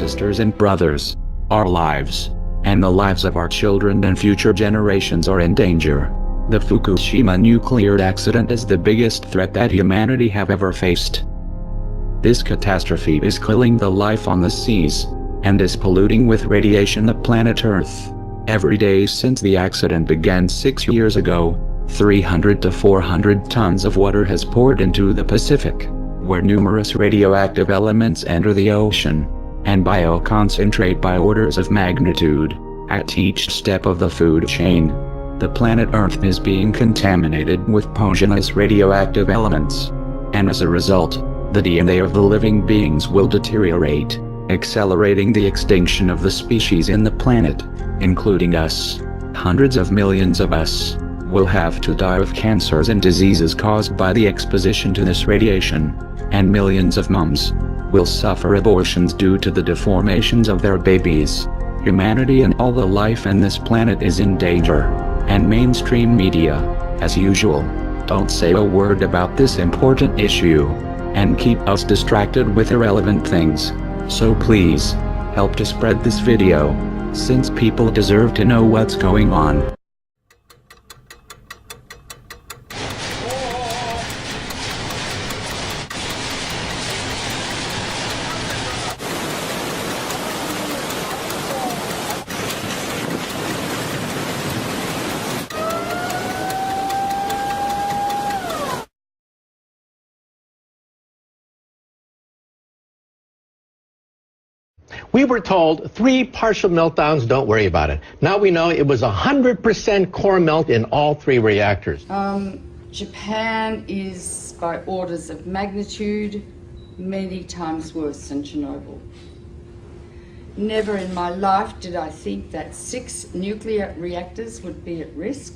sisters and brothers. Our lives, and the lives of our children and future generations are in danger. The Fukushima nuclear accident is the biggest threat that humanity have ever faced. This catastrophe is killing the life on the seas, and is polluting with radiation the planet Earth. Every day since the accident began 6 years ago, 300 to 400 tons of water has poured into the Pacific, where numerous radioactive elements enter the ocean, and bioconcentrate by orders of magnitude, at each step of the food chain. The planet Earth is being contaminated with poisonous radioactive elements, and as a result, the DNA of the living beings will deteriorate, accelerating the extinction of the species in the planet, including us. Hundreds of millions of us will have to die of cancers and diseases caused by the exposition to this radiation, and millions of moms will suffer abortions due to the deformations of their babies. Humanity and all the life on this planet is in danger, and mainstream media, as usual, don't say a word about this important issue, and keep us distracted with irrelevant things. So please, help to spread this video, since people deserve to know what's going on. We were told 3 partial meltdowns, don't worry about it. Now we know it was 100% core melt in all 3 reactors. Japan is, by orders of magnitude, many times worse than Chernobyl. Never in my life did I think that 6 nuclear reactors would be at risk.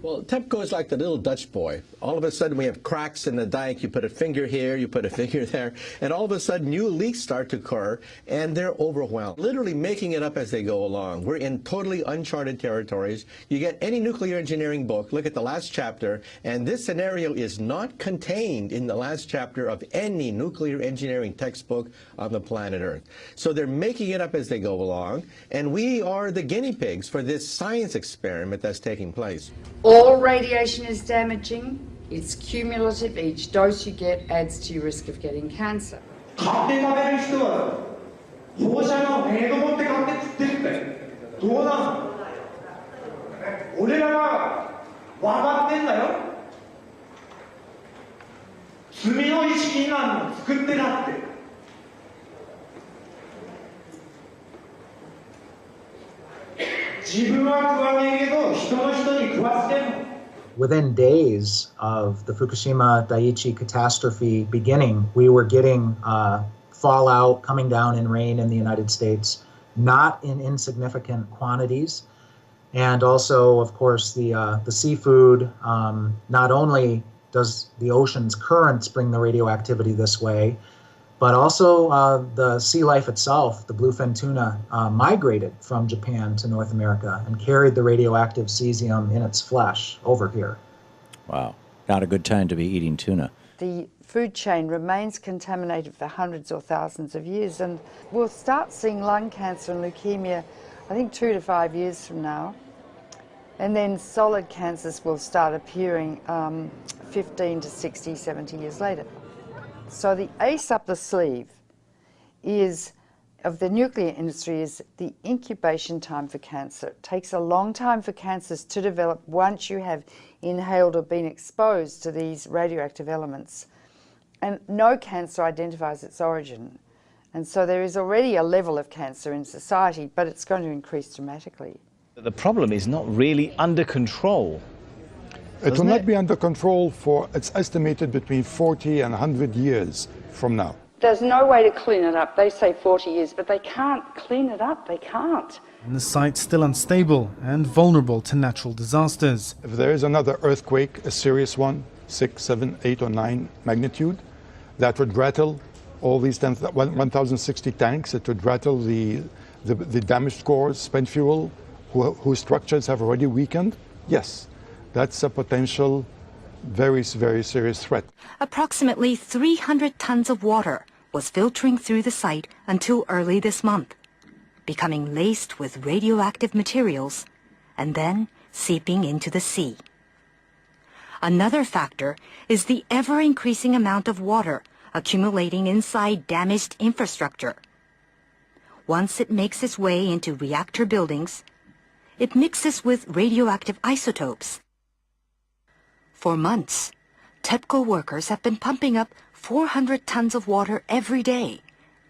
Well, TEPCO is like the little Dutch boy. All of a sudden we have cracks in the dike, you put a finger here, you put a finger there, and all of a sudden new leaks start to occur, and they're overwhelmed. Literally making it up as they go along. We're in totally uncharted territories. You get any nuclear engineering book, look at the last chapter, and this scenario is not contained in the last chapter of any nuclear engineering textbook on the planet Earth. So they're making it up as they go along, and we are the guinea pigs for this science experiment that's taking place. All radiation is damaging. It's cumulative. Each dose you get adds to your risk of getting cancer. Within days of the Fukushima Daiichi catastrophe beginning, we were getting fallout coming down in rain in the United States, not in insignificant quantities. And also, of course, the seafood, not only does the ocean's currents bring the radioactivity this way, but also the sea life itself, the bluefin tuna, migrated from Japan to North America and carried the radioactive cesium in its flesh over here. Wow, not a good time to be eating tuna. The food chain remains contaminated for hundreds or thousands of years, and we'll start seeing lung cancer and leukemia, I think 2 to 5 years from now. And then solid cancers will start appearing 15 to 60, 70 years later. So the ace up the sleeve of the nuclear industry is the incubation time for cancer. It takes a long time for cancers to develop once you have inhaled or been exposed to these radioactive elements. And no cancer identifies its origin. And so there is already a level of cancer in society, but it's going to increase dramatically. The problem is not really under control. It will not be under control for, it's estimated, between 40 and 100 years from now. There's no way to clean it up. They say 40 years, but they can't clean it up. They can't. And the site's still unstable and vulnerable to natural disasters. If there is another earthquake, a serious one, 6, 7, 8, or 9 magnitude, that would rattle all these 1,060 tanks. It would rattle the damaged cores, spent fuel, whose structures have already weakened. Yes. That's a potential very, very serious threat. Approximately 300 tons of water, was filtering through the site until early this month, becoming laced with radioactive materials and then seeping into the sea. Another factor is the ever-increasing amount of water accumulating inside damaged infrastructure. Once it makes its way into reactor buildings, it mixes with radioactive isotopes. For months, TEPCO workers have been pumping up 400 tons of water every day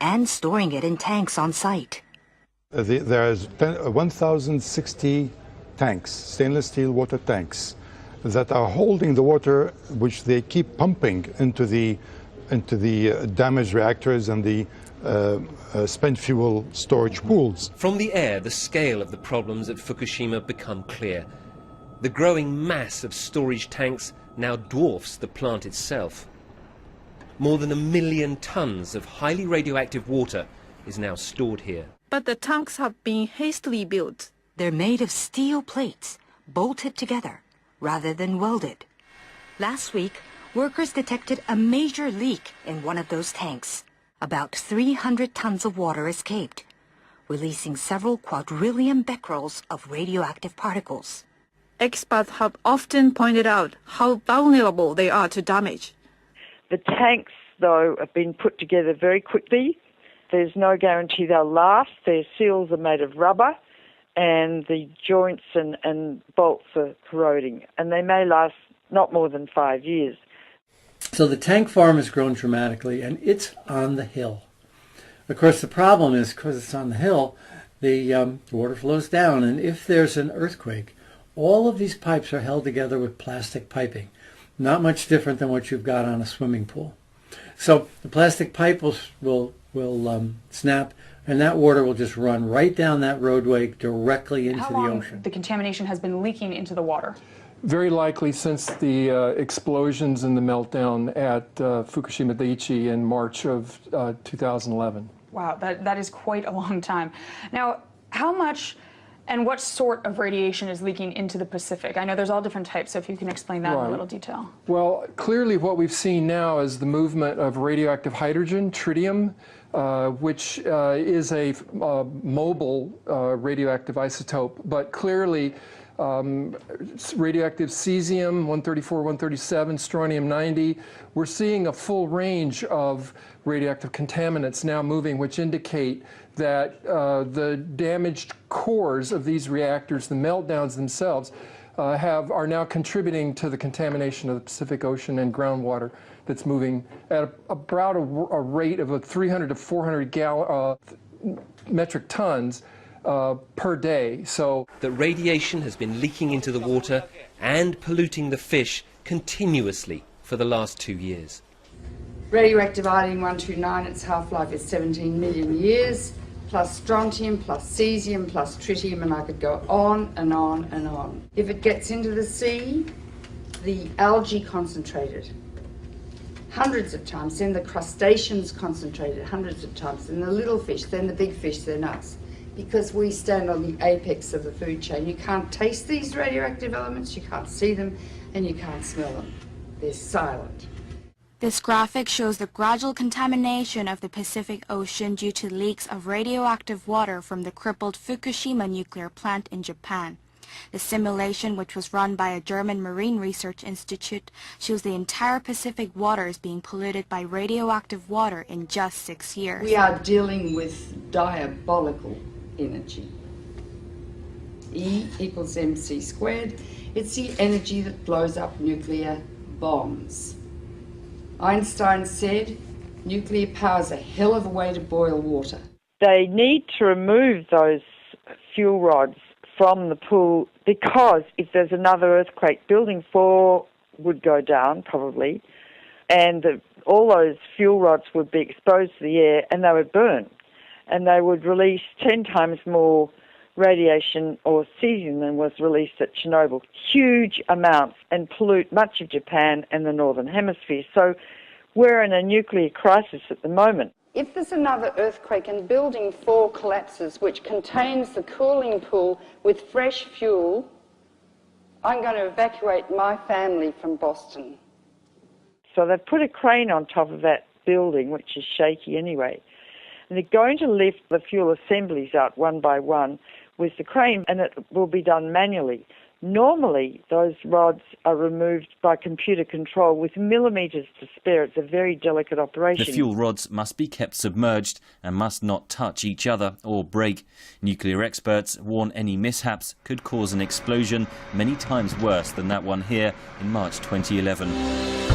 and storing it in tanks on site. There's 1,060 tanks, stainless steel water tanks, that are holding the water which they keep pumping into the damaged reactors and the spent fuel storage pools. From the air, the scale of the problems at Fukushima become clear. The growing mass of storage tanks now dwarfs the plant itself. More than 1 million tons of highly radioactive water is now stored here. But the tanks have been hastily built. They're made of steel plates, bolted together, rather than welded. Last week, workers detected a major leak in one of those tanks. About 300 tons of water escaped, releasing several quadrillion becquerels of radioactive particles. Experts have often pointed out how vulnerable they are to damage. The tanks, though, have been put together very quickly. There's no guarantee they'll last. Their seals are made of rubber, and the joints and bolts are corroding, and they may last not more than 5 years. So the tank farm has grown dramatically, and it's on the hill. Of course, the problem is, because it's on the hill, the water flows down, and if there's an earthquake, all of these pipes are held together with plastic piping, not much different than what you've got on a swimming pool. So the plastic pipe will snap, and that water will just run right down that roadway directly into the ocean. The contamination has been leaking into the water? Very likely since the explosions and the meltdown at Fukushima Daiichi in March of 2011. Wow, that is quite a long time. Now, how much and what sort of radiation is leaking into the Pacific? I know there's all different types, so if you can explain that in a little detail. Well, clearly what we've seen now is the movement of radioactive hydrogen, tritium, which is a mobile radioactive isotope, but clearly radioactive cesium, 134, 137, strontium-90. We're seeing a full range of radioactive contaminants now moving, which indicate that the damaged cores of these reactors, the meltdowns themselves, are now contributing to the contamination of the Pacific Ocean and groundwater that's moving at about a rate of 300 to 400 metric tons per day. So that radiation has been leaking into the water and polluting the fish continuously for the last 2 years. Radioactive iodine-129, its half-life is 17 million years, plus strontium, plus cesium, plus tritium, and I could go on and on and on. If it gets into the sea, the algae concentrated hundreds of times, then the crustaceans concentrated hundreds of times, then the little fish, then the big fish, then us. Because we stand on the apex of the food chain. You can't taste these radioactive elements, you can't see them, and you can't smell them. They're silent. This graphic shows the gradual contamination of the Pacific Ocean due to leaks of radioactive water from the crippled Fukushima nuclear plant in Japan. The simulation, which was run by a German Marine Research Institute, shows the entire Pacific waters being polluted by radioactive water in just 6 years. We are dealing with diabolical energy. E equals mc squared. It's the energy that blows up nuclear bombs. Einstein said, nuclear power's a hell of a way to boil water. They need to remove those fuel rods from the pool because if there's another earthquake, Building 4 would go down probably, and all those fuel rods would be exposed to the air and they would burn, and they would release 10 times more radiation or cesium than was released at Chernobyl, huge amounts, and pollute much of Japan and the Northern Hemisphere. So we're in a nuclear crisis at the moment. If there's another earthquake and Building 4 collapses, which contains the cooling pool with fresh fuel, I'm going to evacuate my family from Boston. So they've put a crane on top of that building, which is shaky anyway. And they're going to lift the fuel assemblies out one by one with the crane, and it will be done manually. Normally, those rods are removed by computer control with millimetres to spare. It's a very delicate operation. The fuel rods must be kept submerged and must not touch each other or break. Nuclear experts warn any mishaps could cause an explosion many times worse than that one here in March 2011.